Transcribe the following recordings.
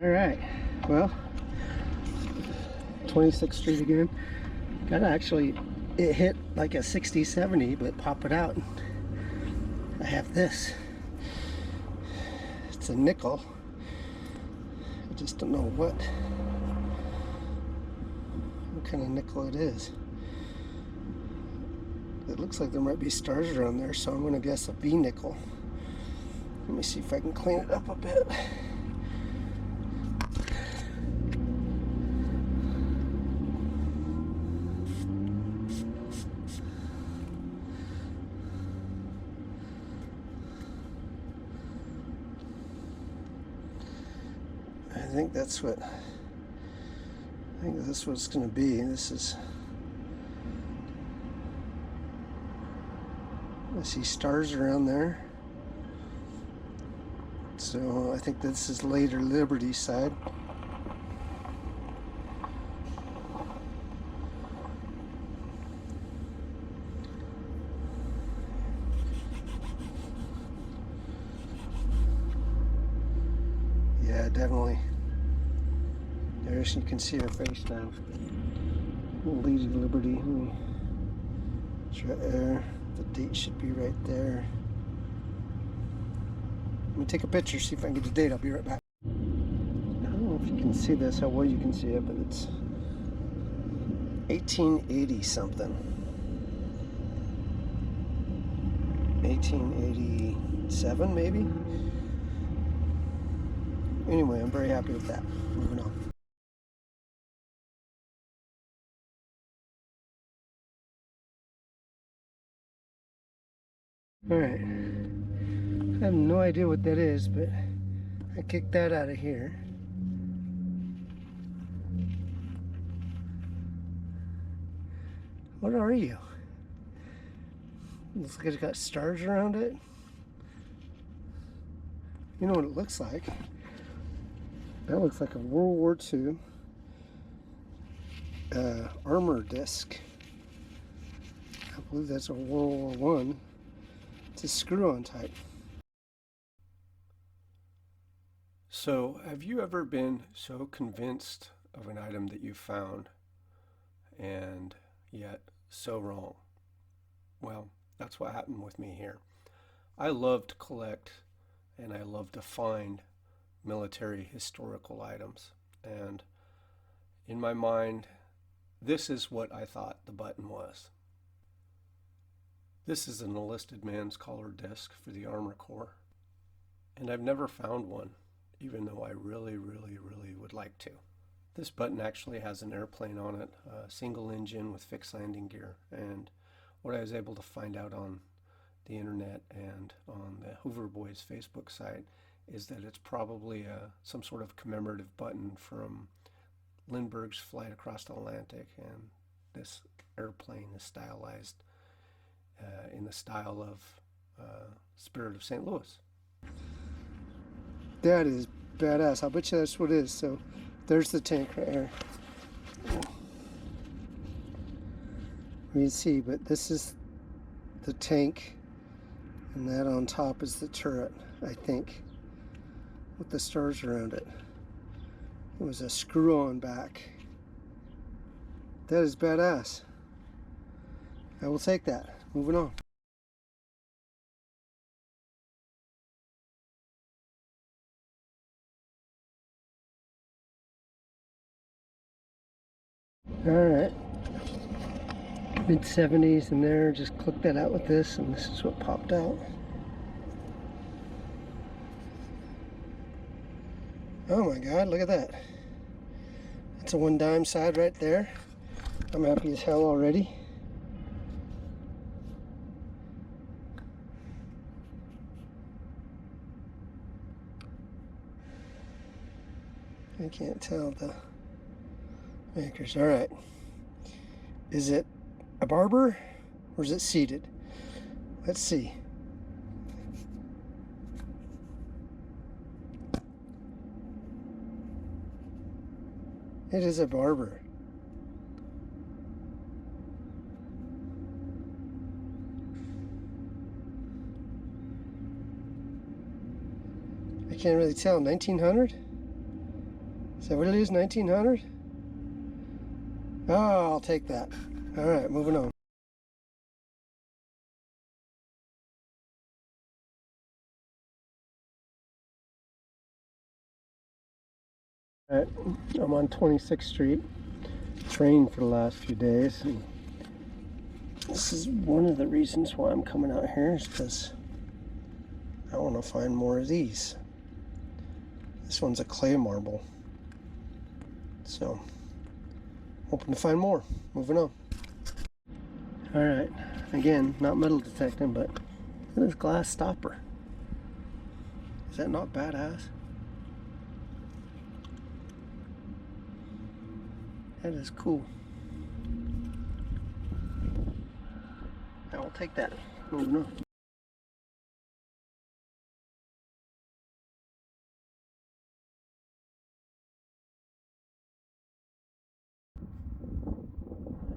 All right, well, 26th Street again. Got actually, it hit like a 60, 70, but pop it out. I have this. It's a nickel. I just don't know what kind of nickel it is. It looks like there might be stars around there, so I'm going to guess a B nickel. Let me see if I can clean it up a bit. I think that's what, I think that's what it's going to be. This is, I see stars around there. So I think this is later Liberty side. Yeah, definitely. There's, you can see her face now. Lady Liberty. It's right there. The date should be right there. Let me take a picture, see if I can get the date. I'll be right back. I don't know if you can see this, how well you can see it, but it's 1880 something. 1887 maybe? Anyway, I'm very happy with that. Moving on. Alright. I have no idea what that is, but I kicked that out of here. What are you? Looks like it's got stars around it. You know what it looks like? That looks like a World War II armor disc. I believe that's a World War I. It's a screw-on type. So, have you ever been so convinced of an item that you found and yet so wrong? Well, that's what happened with me here. I love to collect and I love to find military historical items, and in my mind, this is what I thought the button was. This is an enlisted man's collar disc for the Armor Corps, and I've never found one, even though I really would like to. This button actually has an airplane on it, a single engine with fixed landing gear, and what I was able to find out on the internet and on the Hoover Boys Facebook site is that it's probably some sort of commemorative button from Lindbergh's flight across the Atlantic, and this airplane is stylized in the style of Spirit of St. Louis. That is badass. I'll bet you that's what it is. So there's the tank right here. You can see, but this is the tank, and that on top is the turret, I think, with the stars around it. It was a screw-on back. That is badass. I will take that. Moving on. Alright. Mid-70s in there. Just click that out with this, and this is what popped out. Oh my god, look at that. That's a 1 dime side right there. I'm happy as hell already. I can't tell the makers. Alright. Is it a barber or is it seated? Let's see. It is a barber. I can't really tell. 1900? Is that what it is, 1900? Oh, I'll take that. All right, moving on. All right, I'm on 26th Street. Trained for the last few days, and this is one of the reasons why I'm coming out here, is because I want to find more of these. This one's a clay marble, so hoping to find more. Moving on. All right, again, not metal detecting, but look at this glass stopper. Is that not badass? That is cool. I will take that. Moving on.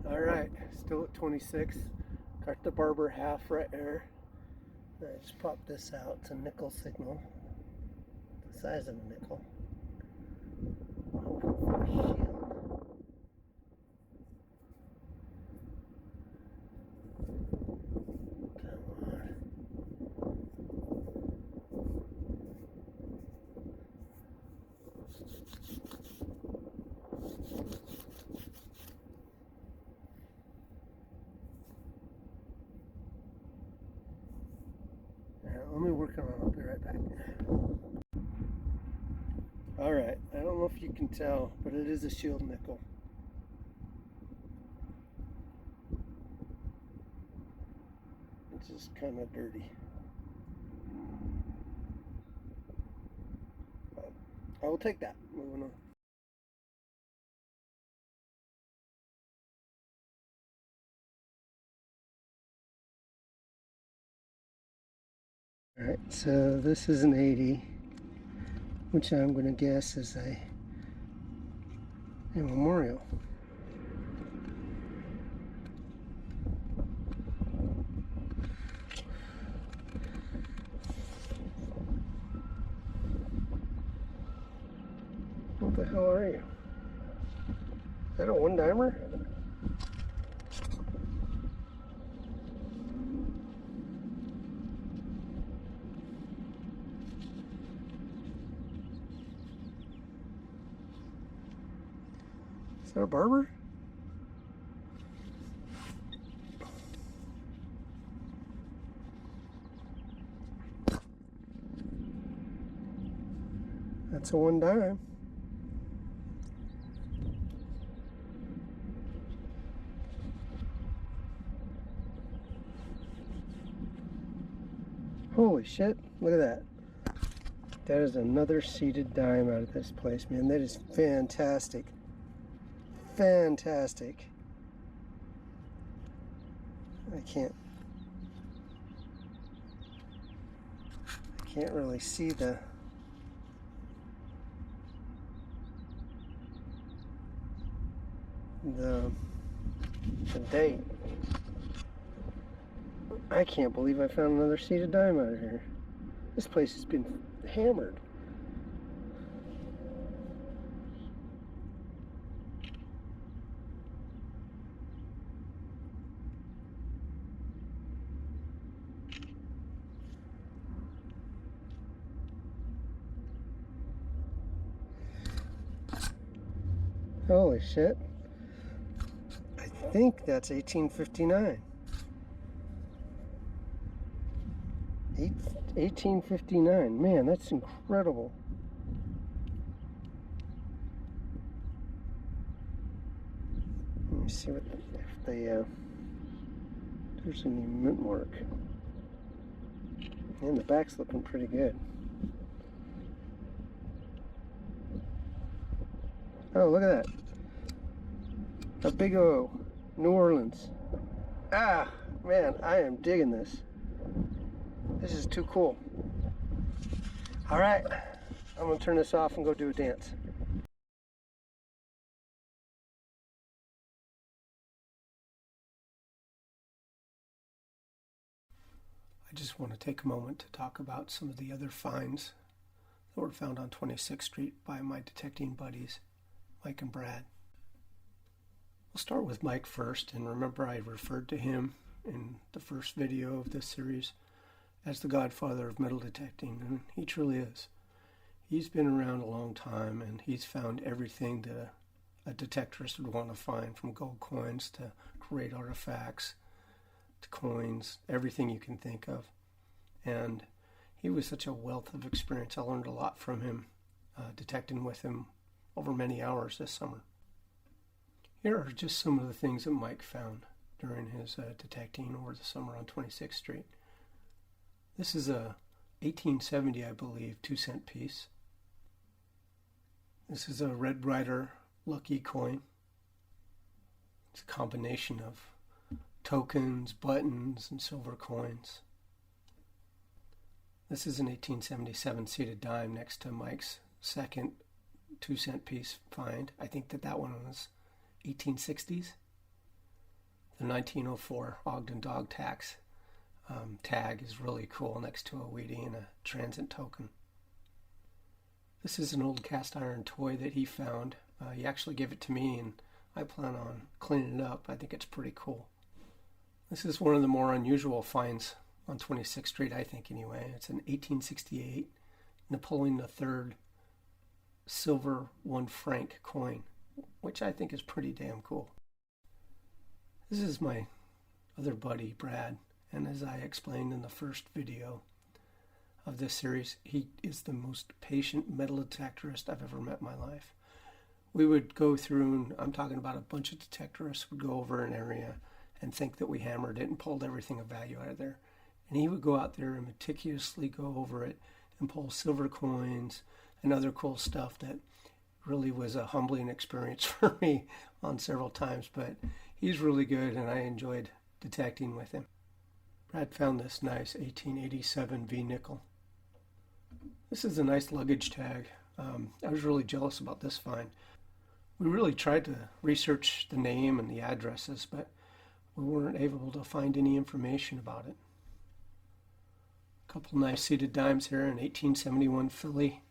All right, still at 26. Got the barber half right there. I just popped this out. It's a nickel signal, the size of a nickel. Oh, shield. Let me work on it. I'll be right back. Alright, I don't know if you can tell, but it is a shield nickel. It's just kind of dirty. But I will take that. Moving on. Alright, so this is an 80, which I'm going to guess is a memorial. What the hell are you? Is that a one-dimer? Is that a barber? That's a one dime. Holy shit, look at that. That is another seated dime out of this place, man. That is fantastic. Fantastic. I can't really see the date. I can't believe I found another seated dime out of here. This place has been hammered. Holy shit. I think that's 1859. 1859. Man, that's incredible. Let me see if there's any mint mark. And the back's looking pretty good. Oh, look at that. A big O. New Orleans. Ah, man, I am digging this. This is too cool. All right, I'm gonna turn this off and go do a dance. I just want to take a moment to talk about some of the other finds that were found on 26th Street by my detecting buddies, Mike and Brad. We'll start with Mike first, and remember I referred to him in the first video of this series as the godfather of metal detecting, and he truly is. He's been around a long time, and he's found everything that a detectorist would want to find, from gold coins to great artifacts to coins, everything you can think of. And he was such a wealth of experience. I learned a lot from him, detecting with him over many hours this summer. Here are just some of the things that Mike found during his detecting over the summer on 26th Street. This is a 1870, I believe, 2-cent piece. This is a Red Rider Lucky coin. It's a combination of tokens, buttons, and silver coins. This is an 1877 seated dime next to Mike's second 2-cent piece find. I think that one was 1860s. The 1904 Ogden dog tax tag is really cool next to a Wheatie and a transit token. This is an old cast iron toy that he found. He actually gave it to me, and I plan on cleaning it up. I think it's pretty cool. This is one of the more unusual finds on 26th Street, I think anyway. It's an 1868 Napoleon III silver 1 franc coin, which I think is pretty damn cool. This is my other buddy, Brad, and as I explained in the first video of this series, he is the most patient metal detectorist I've ever met in my life. We would go through, and I'm talking about a bunch of detectorists would go over an area and think that we hammered it and pulled everything of value out of there. And he would go out there and meticulously go over it and pull silver coins and other cool stuff that really was a humbling experience for me on several times. But he's really good, and I enjoyed detecting with him. Brad found this nice 1887 V nickel. This is a nice luggage tag. I was really jealous about this find. We really tried to research the name and the addresses, but we weren't able to find any information about it. A couple nice seated dimes here, an 1871 Philly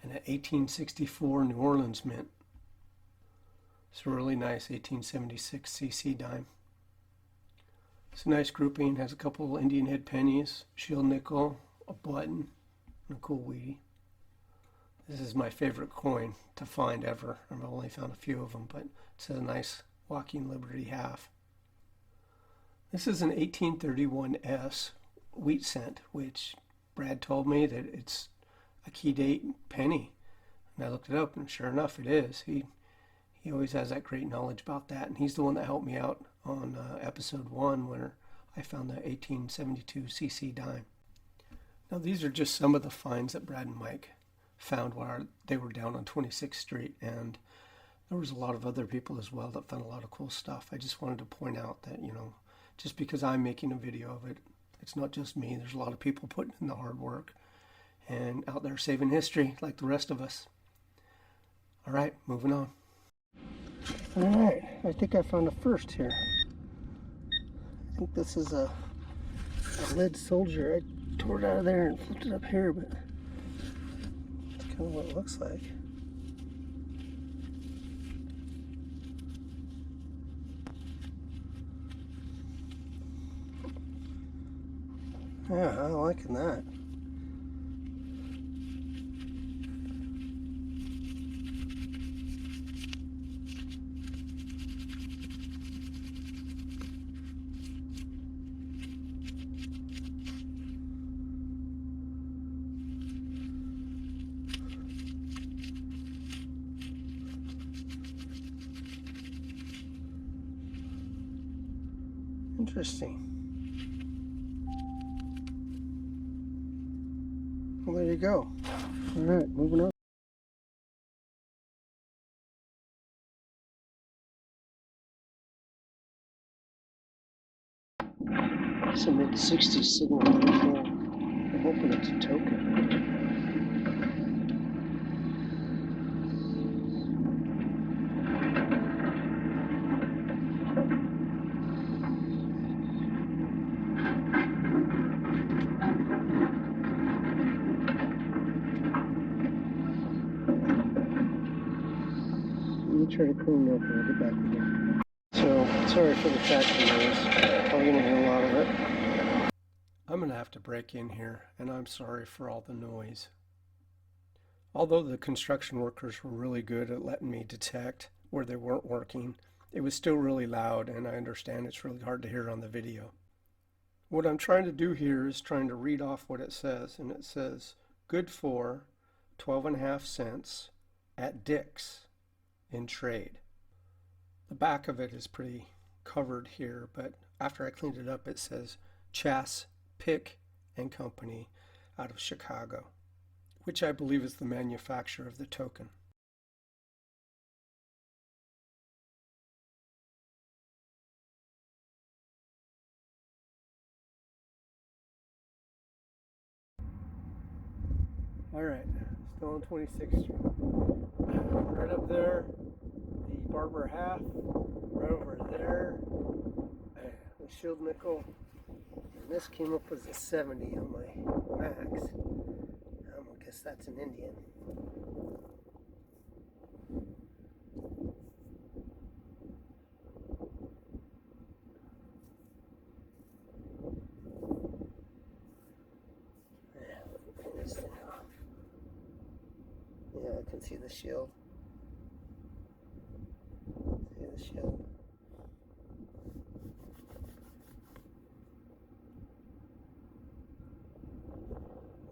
and an 1864 New Orleans mint. It's a really nice 1876 CC dime. It's a nice grouping, has a couple Indian head pennies, shield nickel, a button, and a cool Wheatie. This is my favorite coin to find ever. I've only found a few of them, but it's a nice Walking Liberty half. This is an 1831 S wheat cent, which Brad told me that it's a key date penny. And I looked it up, and sure enough, it is. He always has that great knowledge about that, and he's the one that helped me out on episode 1 where I found the 1872 CC dime. Now, these are just some of the finds that Brad and Mike found while they were down on 26th Street, and there was a lot of other people as well that found a lot of cool stuff. I just wanted to point out that, just because I'm making a video of it, it's not just me. There's a lot of people putting in the hard work and out there saving history like the rest of us. All right, moving on. All right, I think I found a first here. I think this is a lead soldier. I tore it out of there and flipped it up here, but that's kind of what it looks like. Yeah, I'm liking that. Interesting. Well, there you go. All right, moving on. It's a mid-60s signal rifle. I'm hoping it's a token. try to clean it up when I get back here. So, sorry for the tractor noise. Probably going to hear a lot of it. I'm going to have to break in here, and I'm sorry for all the noise. Although the construction workers were really good at letting me detect where they weren't working, it was still really loud, and I understand it's really hard to hear on the video. What I'm trying to do here is trying to read off what it says, and it says, good for 12.5 cents at Dick's in trade. The back of it is pretty covered here, but after I cleaned it up, it says Chass Pick and Company out of Chicago, which I believe is the manufacturer of the token. All right, still on 26th Street. Right up there, the Barber half. Right over there, the shield nickel. And this came up as a 70 on my Max. I guess that's an Indian. Yeah, I can see the shield. See the shield.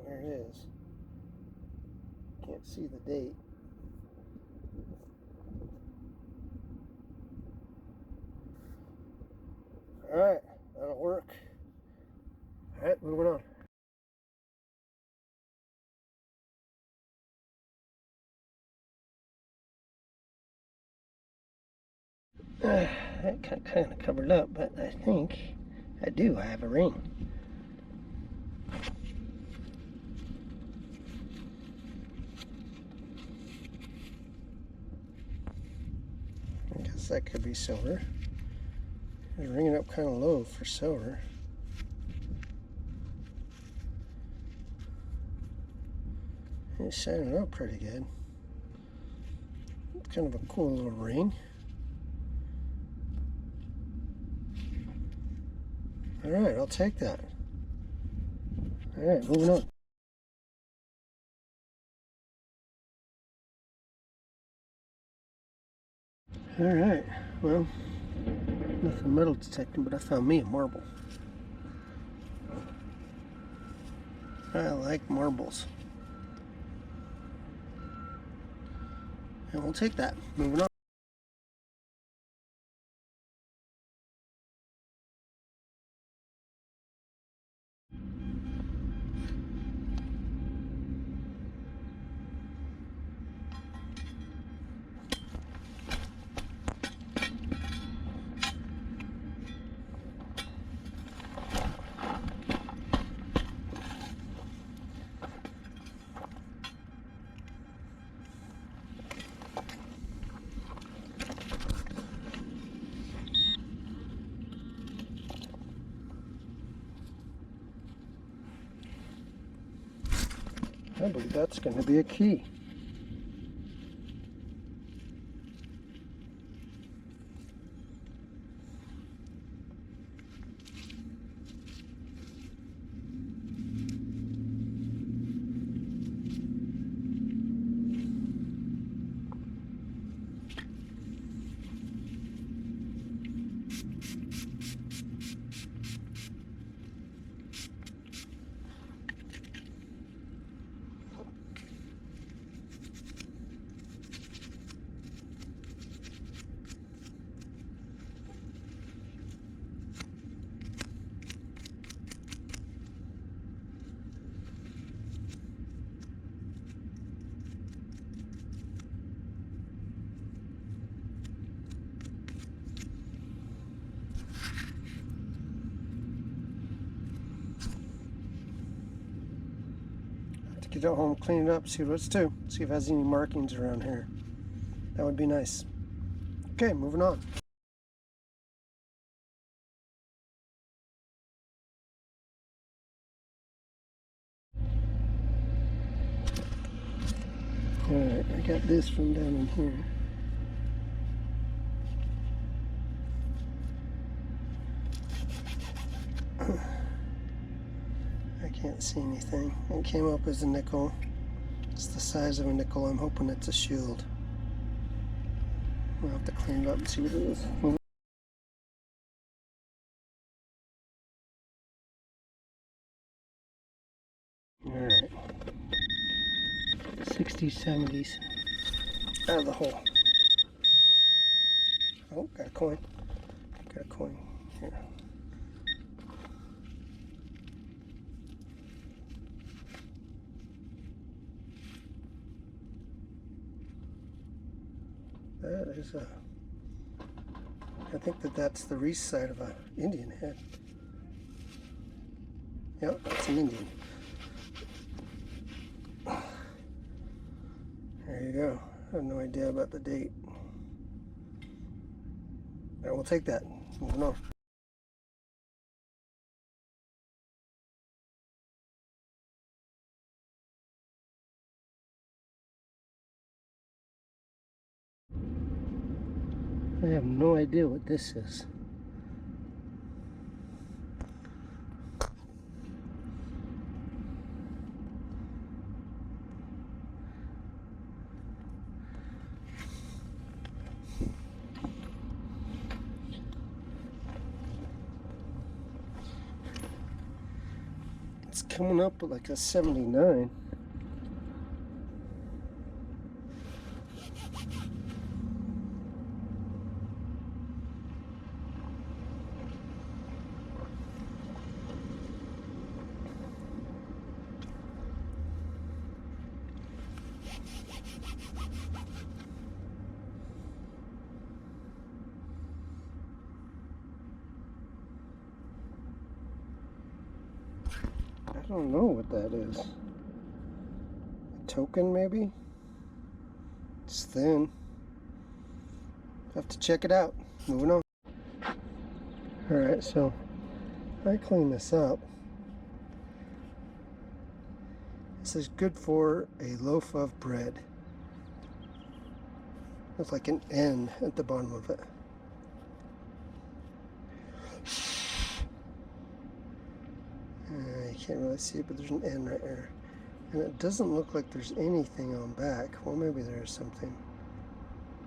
There it is. Can't see the date. Alright, that'll work. Alright, moving on. That kind of covered up, but I think I do have a ring. I guess that could be silver. It's ringing up kind of low for silver. It's shining up pretty good. It's kind of a cool little ring. Alright, I'll take that. Alright, moving on. Alright, well, nothing metal detecting, but I found me a marble. I like marbles. And we'll take that. Moving on. I believe that's going to be a key. Get it home, clean it up, see what it's to. See if it has any markings around here. That would be nice. Okay, moving on. Alright, I got this from down in here. see anything. It came up as a nickel. It's the size of a nickel. I'm hoping it's a shield. I'll have to clean it up and see what it is. Alright. 60s, 70s. Out of the hole. Oh, got a coin. Got a coin here. That is a... I think that's the wreath side of an Indian head. Yep, that's an Indian. There you go. I have no idea about the date. Alright, we'll take that. Moving on. I have no idea what this is. It's coming up with like a 79. I don't know what that is. A token, maybe? It's thin. Have to check it out. Moving on. Alright, so I clean this up. This is good for a loaf of bread. Looks like an N at the bottom of it. You can't really see it, but there's an N right there. And it doesn't look like there's anything on back. Well, maybe there is something.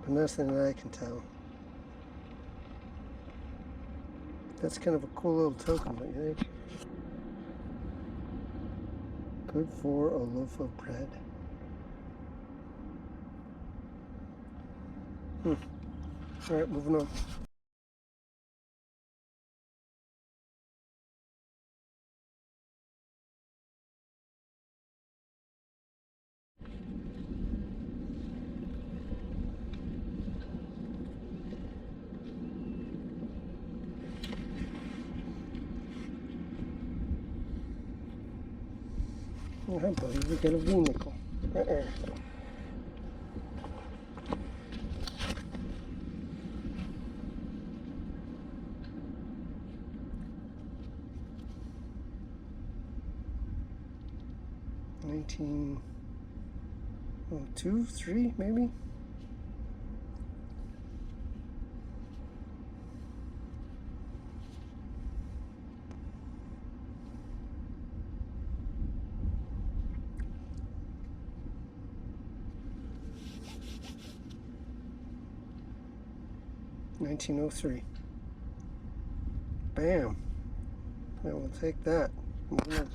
But nothing that I can tell. That's kind of a cool little token, don't you think? Good for a loaf of bread. Alright, moving on. I believe we got a V-nickel right there. $19.02, $3 maybe. $19.03. Bam. I will take that. Alright.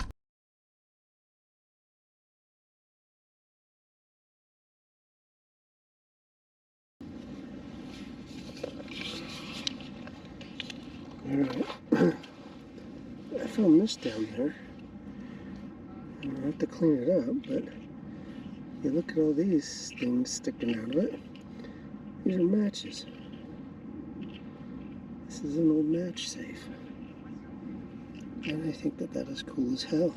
I found this down there. I'm gonna have to clean it up, but you look at all these things sticking out of it. These are matches. This is an old match safe. And I think that is cool as hell.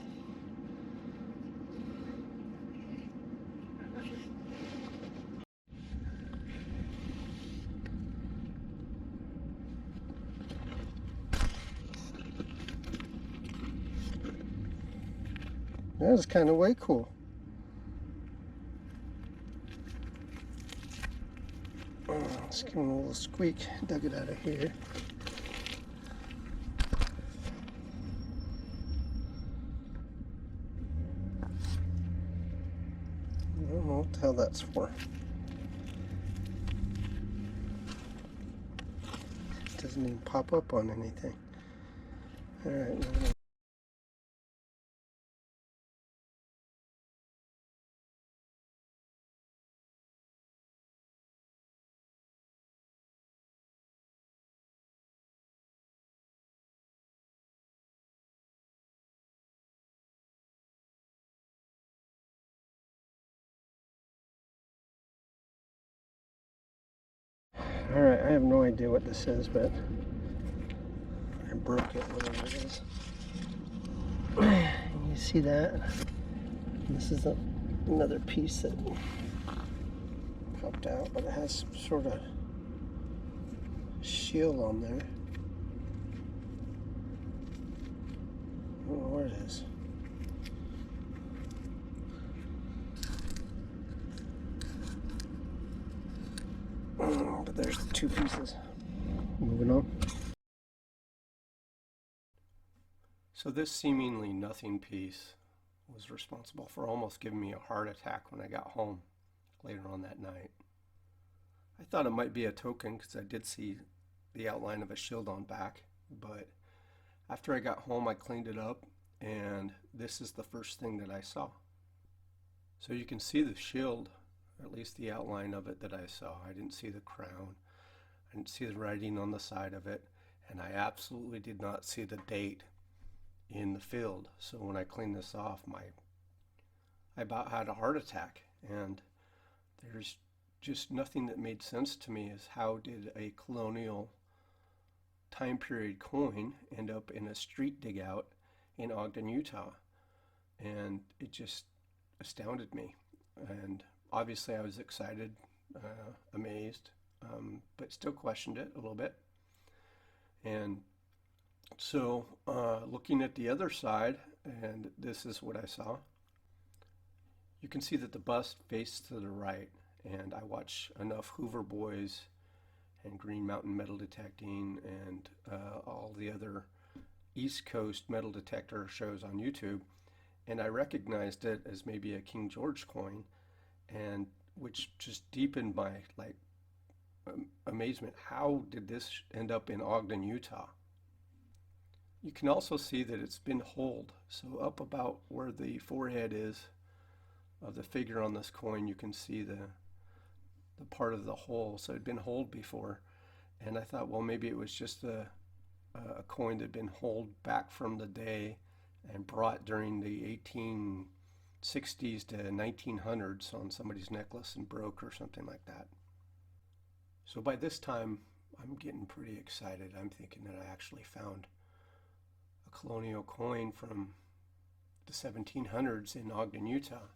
That is kind of way cool. Let's give him a little squeak. Dug it out of here. don't know what the hell that's for. It doesn't even pop up on anything. Alright, Alright, I have no idea what this is, but I broke it, whatever it is. You see that? This is another piece that popped out, but it has some sort of shield on there. I don't know where it is. But there's the two pieces. Moving on. So this seemingly nothing piece was responsible for almost giving me a heart attack when I got home later on that night. I thought it might be a token because I did see the outline of a shield on back, but after I got home I cleaned it up and this is the first thing that I saw. So you can see the shield, or at least the outline of it that I saw. I didn't see the crown, I didn't see the writing on the side of it, and I absolutely did not see the date in the field. So when I cleaned this off, I about had a heart attack, and there's just nothing that made sense to me as how did a colonial time period coin end up in a street dig out in Ogden, Utah? And it just astounded me. And obviously I was excited, amazed, but still questioned it a little bit. And so looking at the other side, and this is what I saw, you can see that the bust faced to the right, and I watch enough Hoover Boys and Green Mountain Metal Detecting and all the other East Coast metal detector shows on YouTube, and I recognized it as maybe a King George coin, and which just deepened my amazement. How did this end up in Ogden, Utah? You can also see that it's been holed. So up about where the forehead is of the figure on this coin, you can see the part of the hole. So it'd been holed before. And I thought, well, maybe it was just a coin that had been holed back from the day and brought during the 1860s to 1900s on somebody's necklace and broke or something like that. So by this time, I'm getting pretty excited. I'm thinking that I actually found a colonial coin from the 1700s in Ogden, Utah.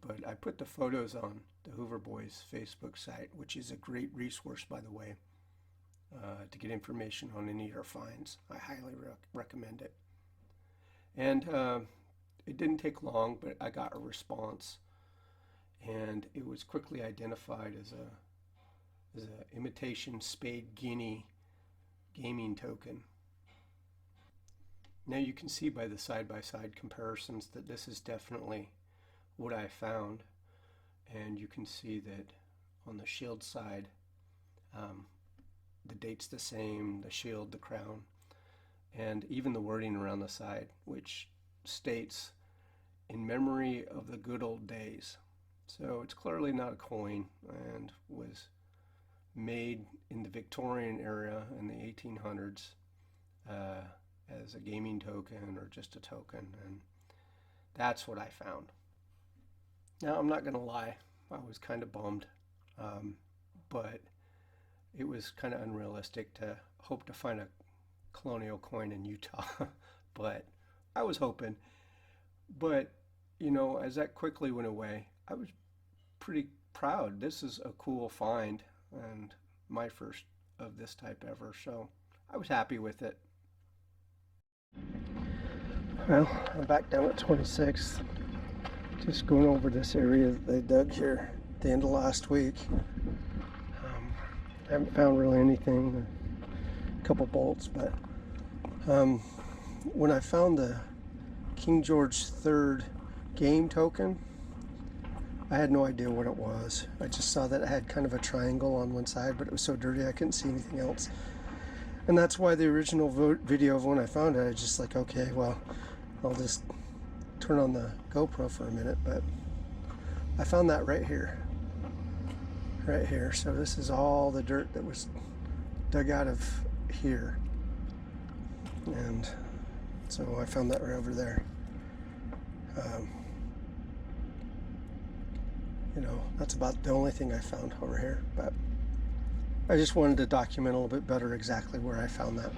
But I put the photos on the Hoover Boys Facebook site, which is a great resource, by the way, to get information on any of your finds. I highly recommend it. And it didn't take long, but I got a response, and it was quickly identified as an imitation Spade Guinea gaming token. Now you can see by the side-by-side comparisons that this is definitely what I found, and you can see that on the shield side, the date's the same, the shield, the crown, and even the wording around the side, which states, "In memory of the good old days." So it's clearly not a coin and was made in the Victorian era in the 1800s as a gaming token or just a token, and that's what I found. Now, I'm not going to lie, I was kind of bummed, but it was kind of unrealistic to hope to find a colonial coin in Utah, but I was hoping. But, you know, as that quickly went away, I was pretty proud. This is a cool find and my first of this type ever, so I was happy with it. Well, I'm back down at 26th. Just going over this area that they dug here at the end of last week. I haven't found really anything, a couple bolts, but when I found the King George III game token, I had no idea what it was. I just saw that it had kind of a triangle on one side, but it was so dirty I couldn't see anything else. And that's why the original video of when I found it, I was just like, okay, well, I'll just turn on the GoPro for a minute. But I found that right here. Right here. So this is all the dirt that was dug out of here. And so I found that right over there. You know, that's about the only thing I found over here, but I just wanted to document a little bit better exactly where I found that.